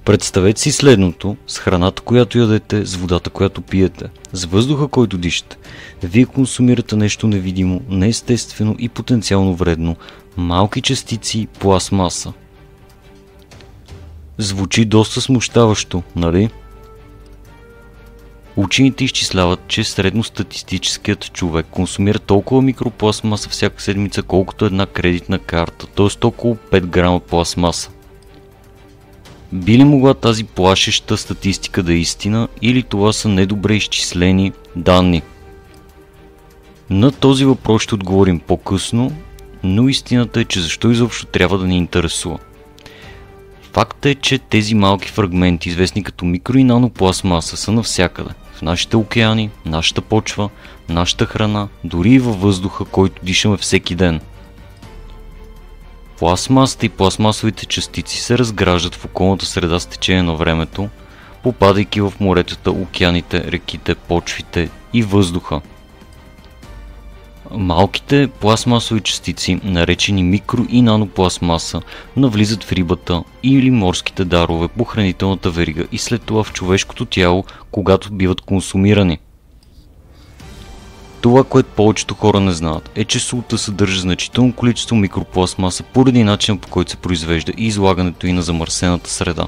Представете си следното с храната, която ядете, с водата, която пиете, с въздуха, който дишате. Вие консумирате нещо невидимо, неестествено и потенциално вредно, малки частици пластмаса. Звучи доста смущаващо, нали? Учените изчисляват, че средностатистическият човек консумира толкова микропластмаса всяка седмица, колкото една кредитна карта, т.е. около 5 грама пластмаса. Би ли могла тази плашеща статистика да е истина, или това са недобре изчислени данни? На този въпрос ще отговорим по-късно, но истината е, че защо изобщо трябва да ни интересува. Факт е, че тези малки фрагменти, известни като микро- и нанопластмаса, са навсякъде. В нашите океани, нашата почва, нашата храна, дори и във въздуха, който дишаме всеки ден. Пластмасата и пластмасовите частици се разграждат в околната среда с течение на времето, попадайки в моретата, океаните, реките, почвите и въздуха. Малките пластмасови частици, наречени микро- и нанопластмаса, навлизат в рибата или морските дарове по хранителната верига и след това в човешкото тяло, когато биват консумирани. Това, което повечето хора не знаят, е, че солта съдържа значително количество микропластмаса поради начина, по който се произвежда и излагането й на замърсената среда.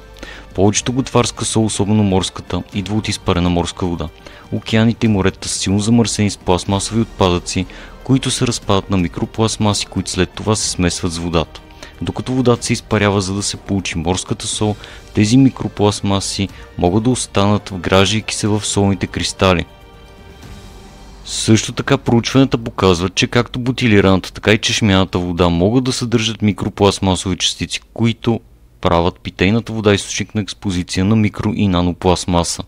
Повечето готварска сол, особено морската, идва от изпарена морска вода. Океаните и моретата са силно замърсени с пластмасови отпадъци, които се разпадат на микропластмаси, които след това се смесват с водата. Докато водата се изпарява, за да се получи морската сол, тези микропластмаси могат да останат, вграждайки се в солните кристали. Също така проучванията показват, че както бутилираната, така и чешмяната вода могат да съдържат микропластмасови частици, които правят питейната вода източник на експозиция на микро- и нанопластмаса.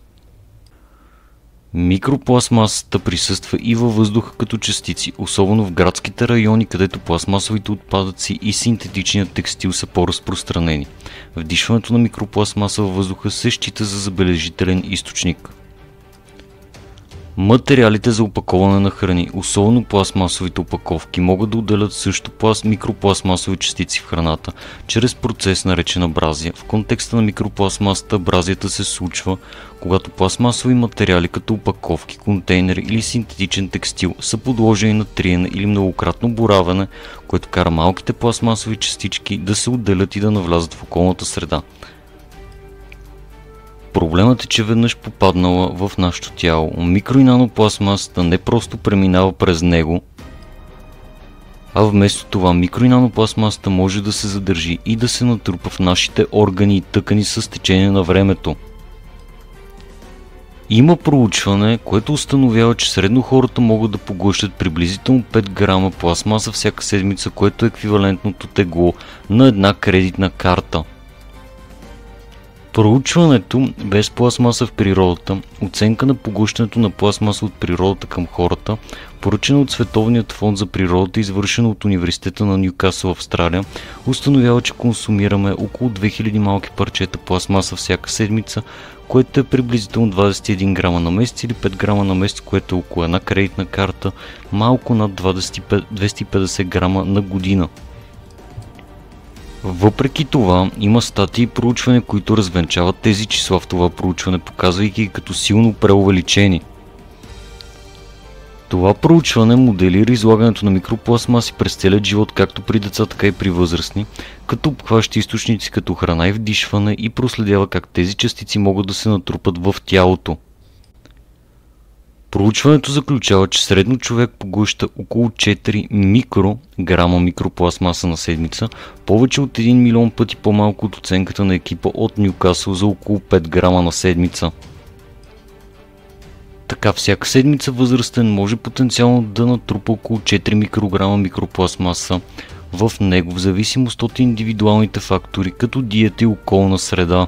Микропластмасата присъства и във въздуха като частици, особено в градските райони, където пластмасовите отпадъци и синтетичният текстил са по-разпространени. Вдишването на микропластмаса във въздуха се счита за забележителен източник. Материалите за опаковане на храни, особено пластмасовите опаковки, могат да отделят също микропластмасови частици в храната, чрез процес наречен абразия. В контекста на микропластмасата абразията се случва, когато пластмасови материали като опаковки, контейнери или синтетичен текстил са подложени на триене или многократно боравене, което кара малките пластмасови частички да се отделят и да навлязат в околната среда. Проблемът е, че веднъж попаднала в нашето тяло, микро- и нанопластмасата не просто преминава през него, а вместо това микро- и нанопластмасата може да се задържи и да се натрупа в нашите органи и тъкани с течение на времето. Има проучване, което установява, че средно хората могат да поглъщат приблизително 5 грама пластмаса всяка седмица, което е еквивалентното тегло на една кредитна карта. Проучването без пластмаса в природата, оценка на поглъщането на пластмаса от природата към хората, поръчена от Световният фонд за природата, извършено от Университета на Нюкасъл, Австралия, установява, че консумираме около 2000 малки парчета пластмаса всяка седмица, което е приблизително 21 грама на месец или 5 грама на месец, което е около една кредитна карта, малко над 250 грама на година. Въпреки това, има статии и проучвания, които развенчават тези числа в това проучване, показвайки ги като силно преувеличени. Това проучване моделира излагането на микропластмаси през целият живот, както при деца, така и при възрастни, като обхваща източници като храна и вдишване и проследява как тези частици могат да се натрупат в тялото. Проучването заключава, че средно човек поглъща около 4 микрограма микропластмаса на седмица, повече от 1 милион пъти по-малко от оценката на екипа от Нюкасъл за около 5 грама на седмица. Така всяка седмица възрастен може потенциално да натрупа около 4 микрограма микропластмаса в него, в зависимост от индивидуалните фактори, като диета и околна среда.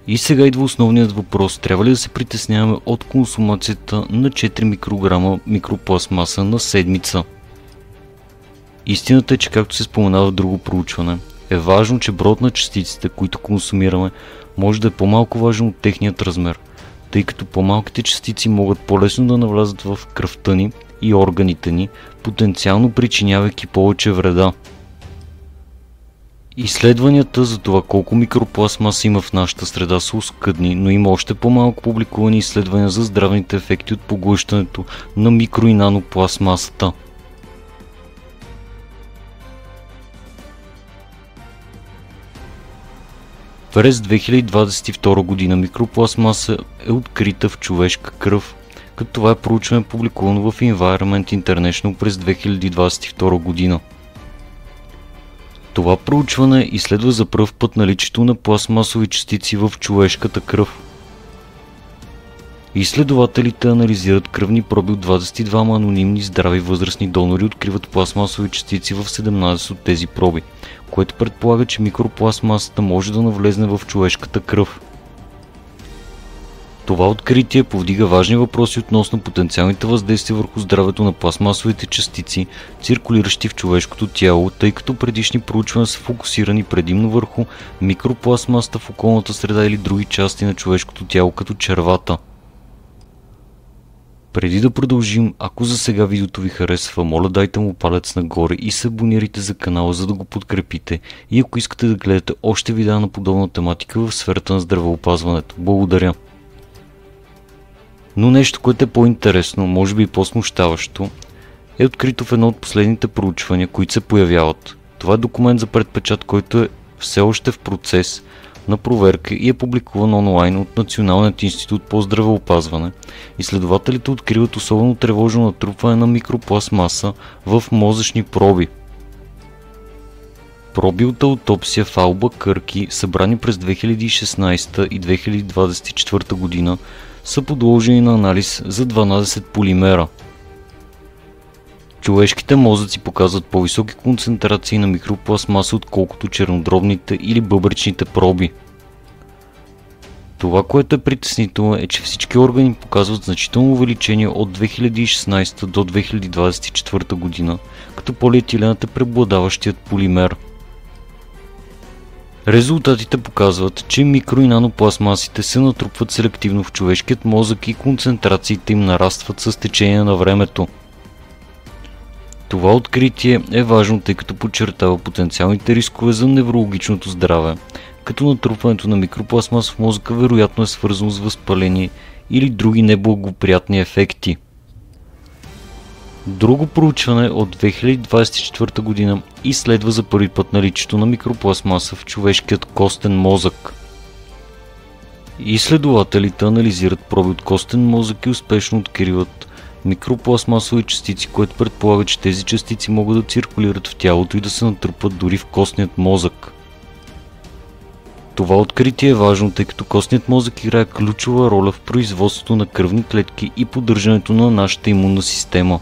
И сега идва основният въпрос: трябва ли да се притесняваме от консумацията на 4 микрограма микропластмаса на седмица? Истината е, че както се споменава в друго проучване, е важно, че броят на частиците, които консумираме, може да е по-малко важен от техният размер, тъй като по-малките частици могат по-лесно да навлязат в кръвта ни и органите ни, потенциално причинявайки повече вреда. Изследванията за това колко микропластмаса има в нашата среда са оскъдни, но има още по-малко публикувани изследвания за здравните ефекти от поглъщането на микро и нанопластмасата. През 2022 година микропластмаса е открита в човешка кръв, като това е проучване публикувано в Environment International през 2022 година. Това проучване изследва за пръв път наличието на пластмасови частици в човешката кръв. Изследователите анализират кръвни проби от 22 анонимни здрави възрастни донори и откриват пластмасови частици в 17 от тези проби, което предполага, че микропластмасата може да навлезне в човешката кръв. Това откритие повдига важни въпроси относно потенциалните въздействия върху здравето на пластмасовите частици, циркулиращи в човешкото тяло, тъй като предишни проучвания са фокусирани предимно върху микропластмасата в околната среда или други части на човешкото тяло, като червата. Преди да продължим, ако за сега видеото ви харесва, моля дайте му палец нагоре и се абонирайте за канала, за да го подкрепите, и ако искате да гледате още видеа на подобна тематика в сферата на здравеопазването. Благодаря! Но нещо, което е по-интересно, може би и по-смущаващо, е открито в едно от последните проучвания, които се появяват. Това е документ за предпечат, който е все още в процес на проверка и е публикуван онлайн от Националният институт по здравеопазване. Изследователите откриват особено тревожно натрупване на микропластмаса в мозъчни проби. Проби от аутопсия в Албакърки, събрани през 2016 и 2024 година, са подложени на анализ за 12 полимера. Човешките мозъци показват по-високи концентрации на микропластмаса, отколкото чернодробните или бъбречните проби. Това, което е притеснително, е, че всички органи показват значително увеличение от 2016 до 2024 година, като полиетиленът е преобладаващият полимер. Резултатите показват, че микро и нанопластмасите се натрупват селективно в човешкият мозък и концентрациите им нарастват с течение на времето. Това откритие е важно, тъй като подчертава потенциалните рискове за неврологичното здраве, като натрупването на микропластмаса в мозъка вероятно е свързано с възпаление или други неблагоприятни ефекти. Друго проучване от 2024 година изследва за първи път наличието на микропластмаса в човешкият костен мозък. Изследователите анализират проби от костен мозък и успешно откриват микропластмасови частици, което предполага, че тези частици могат да циркулират в тялото и да се натрупат дори в костният мозък. Това откритие е важно, тъй като костният мозък играе ключова роля в производството на кръвни клетки и поддържането на нашата имунна система.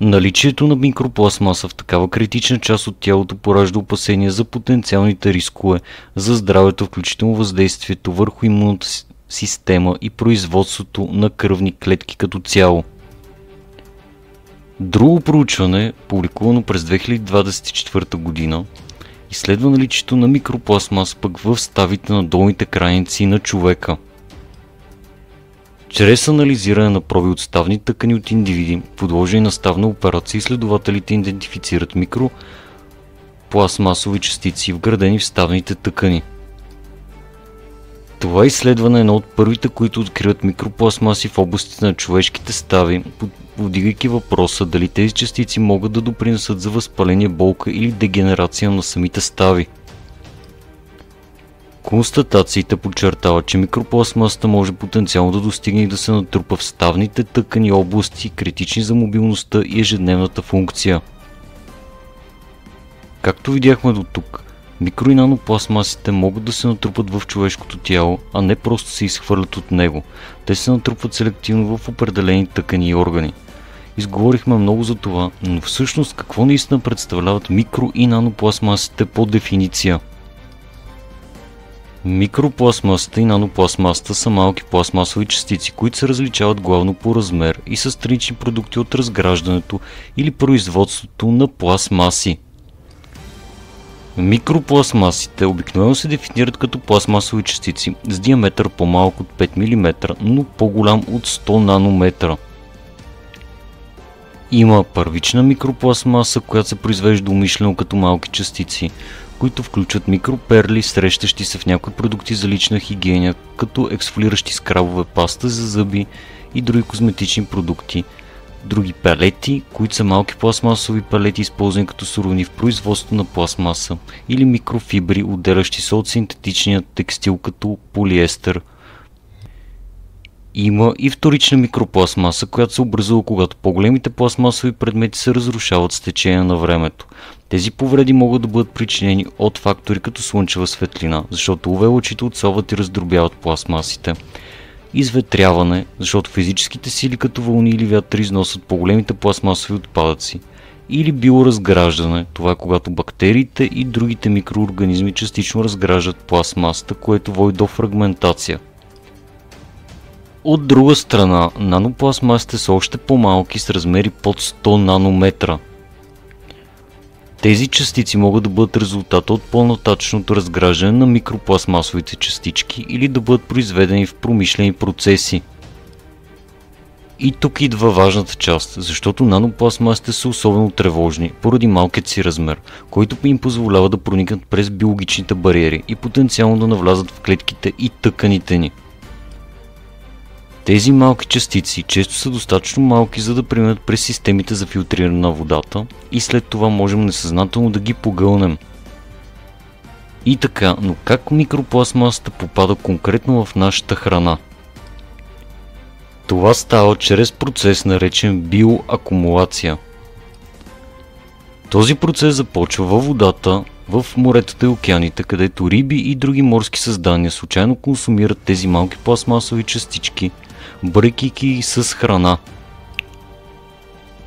Наличието на микропластмаса в такава критична част от тялото поражда опасения за потенциалните рискове за здравето, включително въздействието върху имунната система и производството на кръвни клетки като цяло. Друго проучване, публикувано през 2024 година, изследва наличието на микропластмаса пък в ставите на долните крайници на човека. Чрез анализиране на проби от ставни тъкани от индивиди, подложени на ставна операция, изследователите идентифицират микропластмасови частици, вградени в ставните тъкани. Това изследване е едно от първите, които откриват микропластмаси в областите на човешките стави, повдигайки въпроса дали тези частици могат да допринесат за възпаление, болка или дегенерация на самите стави. Констатациите подчертават, че микропластмасата може потенциално да достигне и да се натрупа в ставните тъкани области, критични за мобилността и ежедневната функция. Както видяхме до тук, микро и нанопластмасите могат да се натрупат в човешкото тяло, а не просто се изхвърлят от него. Те се натрупват селективно в определени тъкани и органи. Изговорихме много за това, но всъщност какво наистина представляват микро и нанопластмасите по дефиниция? Микропластмасата и нанопластмасата са малки пластмасови частици, които се различават главно по размер и са странични продукти от разграждането или производството на пластмаси. Микропластмасите обикновено се дефинират като пластмасови частици с диаметър по-малък от 5 мм, но по-голям от 100 нанометра. Има първична микропластмаса, която се произвежда умишлено като малки частици, които включват микроперли, срещащи се в някои продукти за лична хигиена, като ексфолиращи скрабове, паста за зъби и други козметични продукти. Други пелети, които са малки пластмасови пелети, използвани като суровини в производството на пластмаса, или микрофибри, отделящи се от синтетичния текстил като полиестер. Има и вторична микропластмаса, която се образува, когато по-големите пластмасови предмети се разрушават с течение на времето. Тези повреди могат да бъдат причинени от фактори като слънчева светлина, защото UV лъчите отсоват и раздробяват пластмасите. Изветряване, защото физическите сили като вълни или вятър износват по-големите пластмасови отпадъци. Или биоразграждане, това е когато бактериите и другите микроорганизми частично разграждат пластмасата, което води до фрагментация. От друга страна, нанопластмасите са още по-малки с размери под 100 нанометра. Тези частици могат да бъдат резултат от по-нататъчното разграждане на микропластмасовите частички или да бъдат произведени в промишлени процеси. И тук идва важната част, защото нанопластмасите са особено тревожни поради малкият си размер, който им позволява да проникнат през биологичните бариери и потенциално да навлязат в клетките и тъканите ни. Тези малки частици често са достатъчно малки, за да преминат през системите за филтриране на водата и след това можем несъзнателно да ги погълнем. И така, но как микропластмасата попада конкретно в нашата храна? Това става чрез процес, наречен биоакумулация. Този процес започва във водата, в моретата и океаните, където риби и други морски създания случайно консумират тези малки пластмасови частички, бръкайки ги с храна.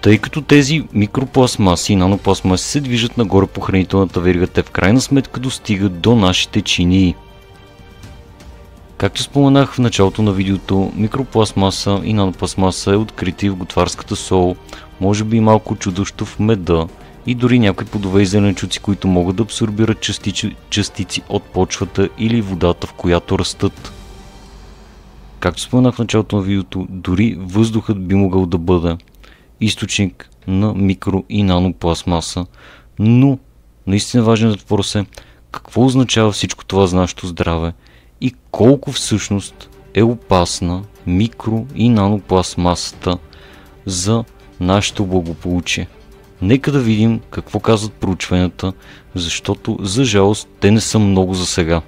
Тъй като тези микропластмаси и нанопластмаси се движат нагоре по хранителната верига, те в крайна сметка достигат до нашите чинии. Както споменах в началото на видеото, микропластмаса и нанопластмаса е открита и в готварската сол, може би малко чудощо в меда и дори някои плодове и зеленчуци, които могат да абсорбират частици от почвата или водата, в която растат. Както споменах в началото на видеото, дори въздухът би могъл да бъде източник на микро и нанопластмаса, но наистина важният въпрос е какво означава всичко това за нашето здраве и колко всъщност е опасна микро и нанопластмасата за нашето благополучие. Нека да видим какво казват проучванията, защото за жалост те не са много за сега.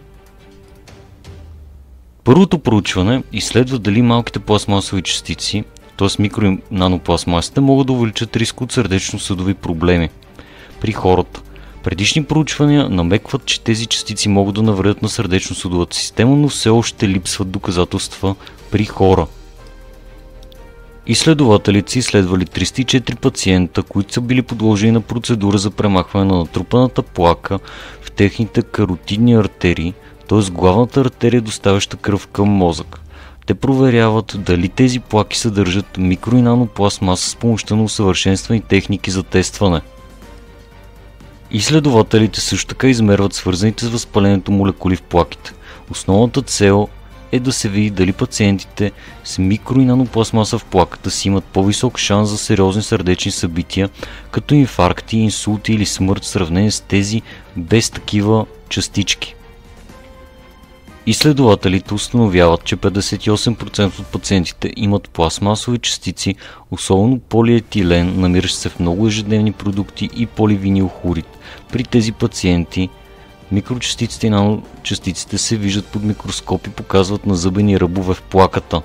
Първото проучване изследва дали малките пластмасови частици, т.е. микро и нанопластмасите, могат да увеличат риск от сърдечно-съдови проблеми при хората. Предишни проучвания намекват, че тези частици могат да навредят на сърдечно-съдовата система, но все още липсват доказателства при хора. Изследователите са изследвали 304 пациента, които са били подложени на процедура за премахване на натрупаната плака в техните каротидни артерии, т.е. главната артерия, доставяща кръв към мозък. Те проверяват дали тези плаки съдържат микро и нанопластмаса с помощта на усъвършенствани техники за тестване. Изследователите също така измерват свързаните с възпалението молекули в плаките. Основната цел е да се види дали пациентите с микро и нанопластмаса в плаката си имат по-висок шанс за сериозни сърдечни събития, като инфаркти, инсулти или смърт в сравнение с тези без такива частички. Изследователите установяват, че 58% от пациентите имат пластмасови частици, особено полиетилен, намиращ се в много ежедневни продукти, и поливинилхлорид. При тези пациенти микрочастиците и наночастиците се виждат под микроскоп и показват назъбени ръбове в плаката.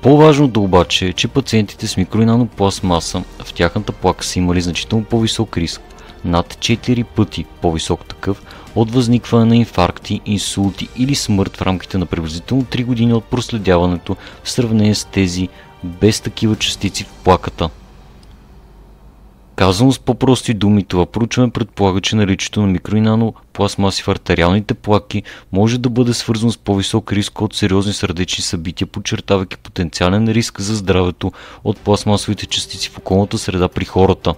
По-важното обаче е, че пациентите с микро и нанопластмаса в тяхната плака са имали значително по-висок риск, над 4 пъти по-висок такъв, от възникване на инфаркти, инсулти или смърт в рамките на приблизително 3 години от проследяването в сравнение с тези без такива частици в плаката. Казано с по-прости думи, това проучване предполага, че наличието на микро и нанопластмаси в артериалните плаки може да бъде свързано с по-висок риск от сериозни сърдечни събития, подчертавайки потенциален риск за здравето от пластмасовите частици в околната среда при хората.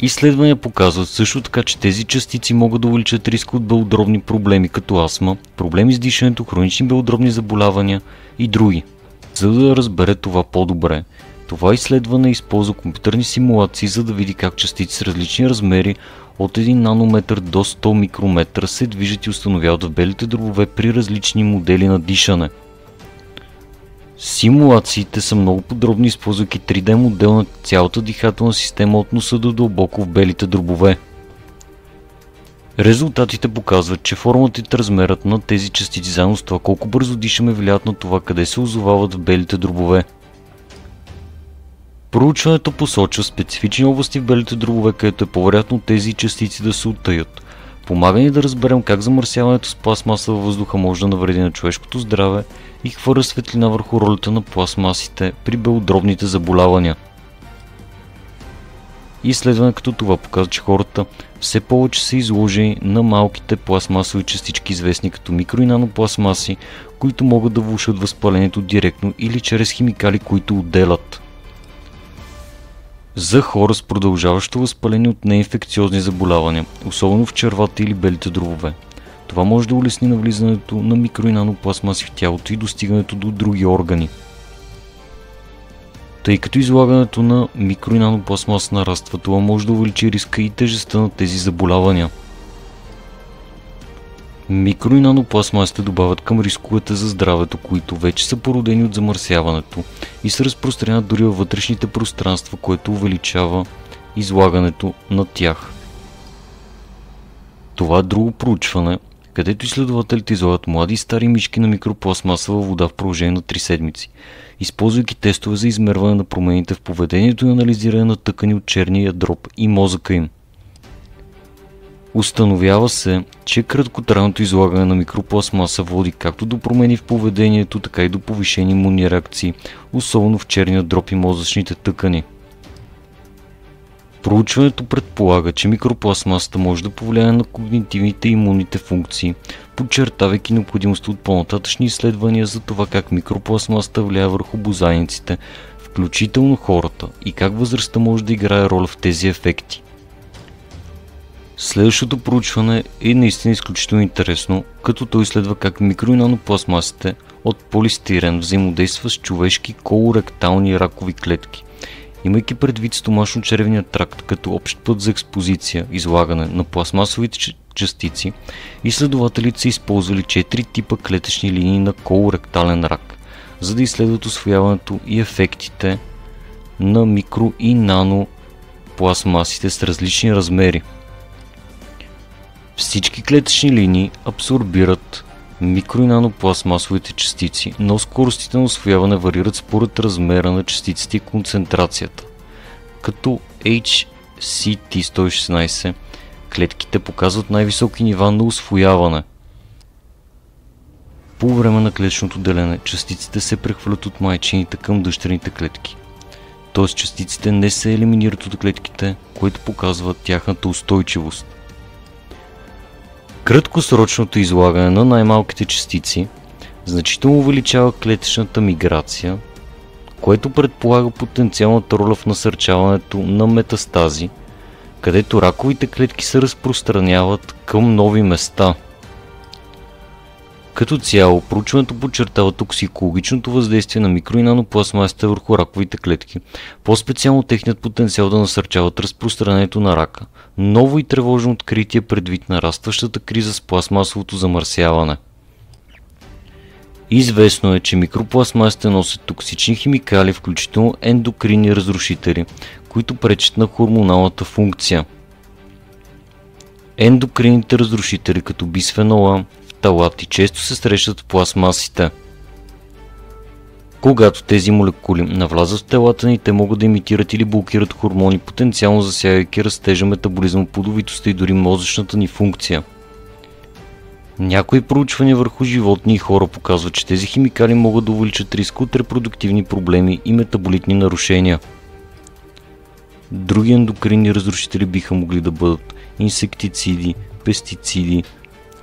Изследвания показват също така, че тези частици могат да увеличат риска от белодробни проблеми като астма, проблеми с дишането, хронични белодробни заболявания и други. За да разбере това по-добре, това изследване използва компютърни симулации, за да види как частици с различни размери от 1 нанометър до 100 микрометра се движат и установяват в белите дробове при различни модели на дишане. Симулациите са много подробни, използвайки 3D модел на цялата дихателна система от носа до дълбоко в белите дробове. Резултатите показват, че формата и размерът на тези частици заедно с това колко бързо дишаме влияят на това къде се озовават в белите дробове. Проучването посочва специфични области в белите дробове, където е по-вероятно тези частици да се оттаят. Помага ни да разберем как замърсяването с пластмаса във въздуха може да навреди на човешкото здраве и хвърля светлина върху ролята на пластмасите при белодробните заболявания. Изследване като това показва, че хората все повече са изложени на малките пластмасови частички, известни като микро- и нанопластмаси, които могат да влошат възпалението директно или чрез химикали, които отделят. За хора с продължаващо възпаление от неинфекциозни заболявания, особено в червата или белите дробове, това може да улесни навлизането на микро- и нанопластмаси в тялото и достигането до други органи. Тъй като излагането на микро- и нанопластмаса нараства, това може да увеличи риска и тежестта на тези заболявания. Микро- и нанопластмасите добавят към рисковете за здравето, които вече са породени от замърсяването и се разпространяват дори във вътрешните пространства, което увеличава излагането на тях. Това е друго проучване, където изследователите излагат млади и стари мишки на микропластмаса във вода в продължение на 3 седмици, използвайки тестове за измерване на промените в поведението и анализиране на тъкани от черния дроб и мозъка им. Установява се, че краткотрайното излагане на микропластмаса води както до промени в поведението, така и до повишени имунни реакции, особено в черния дроб и мозъчните тъкани. Проучването предполага, че микропластмасата може да повлияе на когнитивните и имунните функции, подчертавайки необходимост от по-нататъчни изследвания за това как микропластмасата влияе върху бозайниците, включително хората, и как възрастта може да играе роля в тези ефекти. Следващото проучване е наистина изключително интересно, като той изследва как микро- и нанопластмасите от полистирен взаимодейства с човешки колоректални ракови клетки. Имайки предвид стомашно-черевния тракт като общ път за експозиция, излагане на пластмасовите частици, изследователите са използвали 4 типа клетъчни линии на колоректален рак, за да изследват усвояването и ефектите на микро- и нанопластмасите с различни размери. Всички клетъчни линии абсорбират микро- и нанопластмасовите частици, но скоростите на усвояване варират според размера на частиците и концентрацията. Като HCT116 клетките показват най-високи нива на усвояване. По време на клетъчното делене частиците се прехвърлят от майчините към дъщерните клетки. Т.е. частиците не се елиминират от клетките, което показва тяхната устойчивост. Краткосрочното излагане на най-малките частици значително увеличава клетъчната миграция, което предполага потенциалната роля в насърчаването на метастази, където раковите клетки се разпространяват към нови места. Като цяло, проучването подчертава токсикологичното въздействие на микро- и нанопластмасите върху раковите клетки, по-специално техният потенциал да насърчават разпространението на рака. Ново и тревожно откритие предвид нарастващата криза с пластмасовото замърсяване. Известно е, че микропластмасите носят токсични химикали, включително ендокринни разрушители, които пречат на хормоналната функция. Ендокринните разрушители като бисфенол А, фталати често се срещат в пластмасите. Когато тези молекули навлязат в телата ни, те могат да имитират или блокират хормони, потенциално засягайки растежа, метаболизма, плодовитостта и дори мозъчната ни функция. Някои проучвания върху животни и хора показват, че тези химикали могат да увеличат риска от репродуктивни проблеми и метаболитни нарушения. Други ендокринни разрушители биха могли да бъдат инсектициди, пестициди,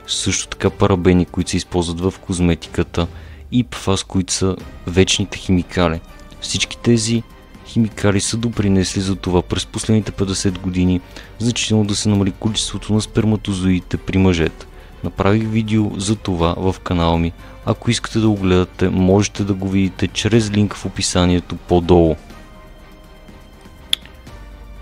също така парабени, които се използват в козметиката, и ПФАС, които са вечните химикали. Всички тези химикали са допринесли за това през последните 50 години значително да се намали количеството на сперматозоидите при мъжете. Направих видео за това в канала ми, Ако искате да го гледате, можете да го видите чрез линк в описанието по-долу.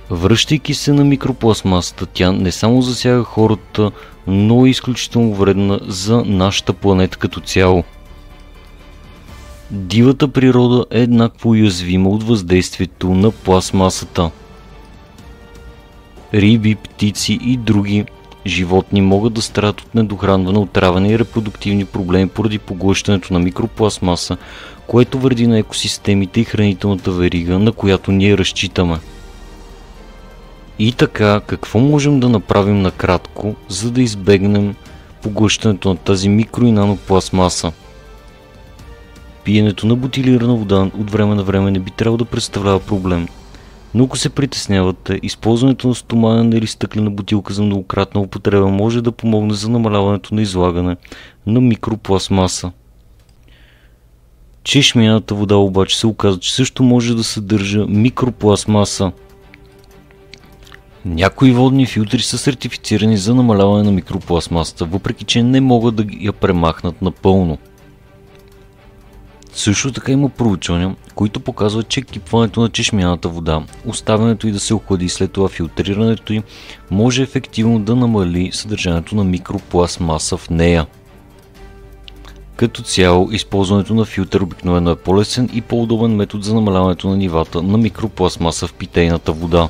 Връщайки се на микропластмасата, тя не само засяга хората, но е изключително вредна за нашата планета като цяло. Дивата природа е еднакво уязвима от въздействието на пластмасата. Риби, птици и други животни могат да страдат от недохранване, отравяне и репродуктивни проблеми поради поглъщането на микропластмаса, което вреди на екосистемите и хранителната верига, на която ние разчитаме. И така, какво можем да направим накратко, за да избегнем поглъщането на тази микро и нанопластмаса? Пиенето на бутилирана вода от време на време не би трябвало да представлява проблем, но ако се притеснявате, използването на стоманена или стъклена бутилка за многократна употреба може да помогне за намаляването на излагане на микропластмаса. Чешмяната вода обаче се оказа, че също може да съдържа микропластмаса. Някои водни филтри са сертифицирани за намаляване на микропластмасата, въпреки че не могат да я премахнат напълно. Също така има проучвания, които показват, че кипването на чешмяната вода, оставянето й да се охлади и след това филтрирането й може ефективно да намали съдържанието на микропластмаса в нея. Като цяло, използването на филтър обикновено е по-лесен и по-удобен метод за намаляването на нивата на микропластмаса в питейната вода.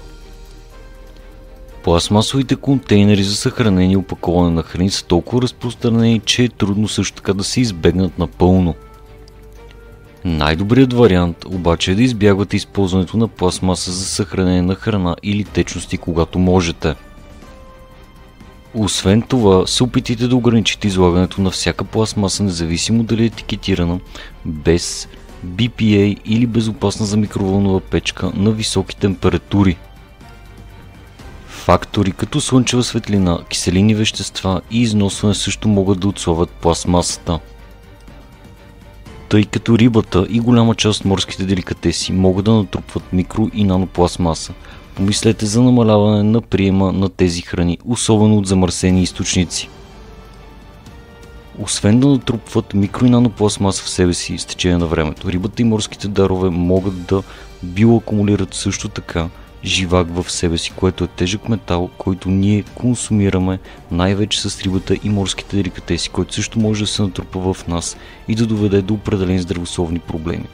Пластмасовите контейнери за съхранение и опаковане на храни са толкова разпространени, че е трудно също така да се избегнат напълно. Най-добрият вариант обаче е да избягвате използването на пластмаса за съхранение на храна или течности, когато можете. Освен това, се опитайте да ограничите излагането на всяка пластмаса, независимо дали е етикетирана без BPA или безопасна за микровълнова печка на високи температури. Фактори като слънчева светлина, киселинни вещества и износване също могат да отслабват пластмасата. Тъй като рибата и голяма част от морските деликатеси могат да натрупват микро- и нанопластмаса, помислете за намаляване на приема на тези храни, особено от замърсени източници. Освен да натрупват микро- и нанопластмаса в себе си с течение на времето, рибата и морските дарове могат да биоакумулират също така живак в себе си, което е тежък метал, който ние консумираме най-вече с рибата и морските деликатеси, който също може да се натрупа в нас и да доведе до определени здравословни проблеми.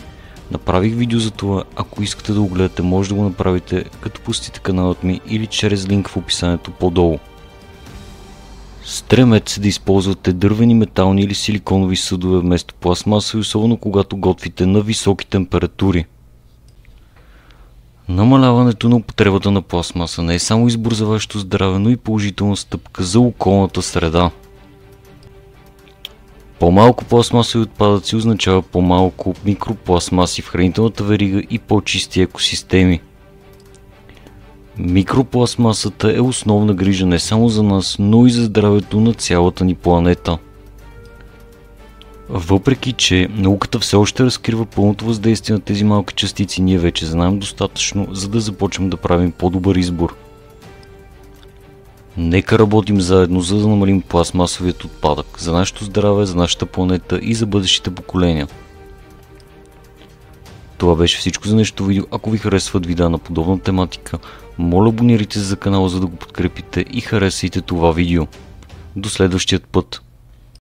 Направих видео за това, ако искате да го гледате, може да го направите като посетите каналът ми или чрез линк в описанието по-долу. Стремете се да използвате дървени, метални или силиконови съдове вместо пластмасови, особено когато готвите на високи температури. Намаляването на употребата на пластмаса не е само избор за вашето здраве, но и положителна стъпка за околната среда. По-малко пластмасови отпадъци означава по-малко микропластмаси в хранителната верига и по-чисти екосистеми. Микропластмасата е основна грижа не само за нас, но и за здравето на цялата ни планета. Въпреки че науката все още разкрива пълното въздействие на тези малки частици, ние вече знаем достатъчно, за да започнем да правим по-добър избор. Нека работим заедно, за да намалим пластмасовият отпадък за нашето здраве, за нашата планета и за бъдещите поколения. Това беше всичко за днешното видео. Ако ви харесват видеа на подобна тематика, моля абонирайте се за канала, за да го подкрепите и харесайте това видео. До следващият път!